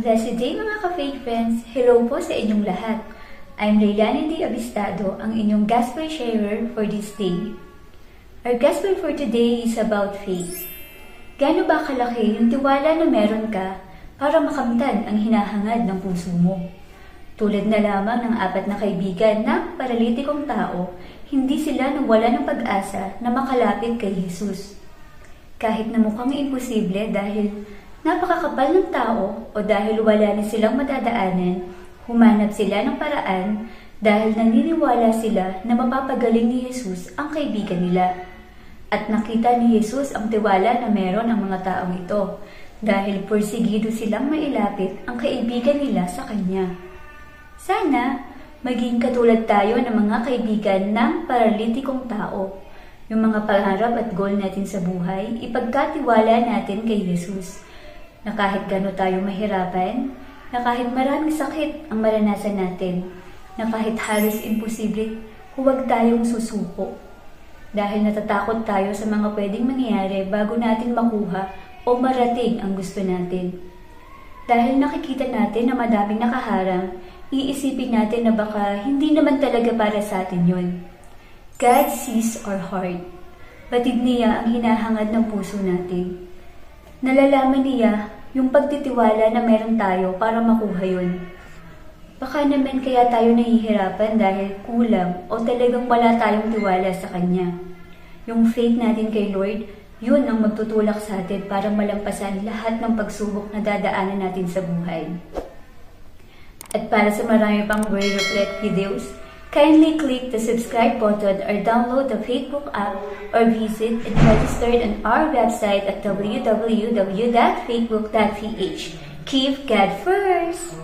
Blessed day mga ka-faith friends! Hello po sa inyong lahat. I'm Leilani D. Abistado, ang inyong Gospel Sharer for this day. Our Gospel for today is about faith. Gaano ba kalaki yung tiwala na meron ka para makamtan ang hinahangad ng puso mo? Tulad na lamang ng 4 na kaibigan ng paralitikong tao, hindi sila nawala ng pag-asa na makalapit kay Jesus. Kahit na mukhang imposible dahil napakakapal ng tao o dahil wala na silang madadaanan, humanap sila ng paraan dahil naniniwala sila na mapapagaling ni Jesus ang kaibigan nila. At nakita ni Jesus ang tiwala na meron ang mga taong ito dahil porsigido silang mailapit ang kaibigan nila sa Kanya. Sana maging katulad tayo ng mga kaibigan ng paralitikong tao. Yung mga pangarap at goal natin sa buhay, ipagkatiwala natin kay Jesus. Na kahit gano'n tayo mahirapan, na kahit maraming sakit ang maranasan natin, na kahit halos imposible, huwag tayong susuko. Dahil natatakot tayo sa mga pwedeng mangyari bago natin makuha o marating ang gusto natin. Dahil nakikita natin na madaming nakaharang, iisipin natin na baka hindi naman talaga para sa atin yun. God sees our heart. Batid niya ang hinahangad ng puso natin. Nalalaman niya yung pagtitiwala na meron tayo para makuha yun. Baka naman kaya tayo nahihirapan dahil kulang o talagang wala tayong tiwala sa Kanya. Yung faith natin kay Lord, yun ang magtutulak sa atin para malampasan lahat ng pagsubok na dadaanan natin sa buhay. At para sa marami pang Word Reflect videos, kindly click the subscribe button or download the Facebook app or visit and register on our website at www.facebook.ph. Keep God first!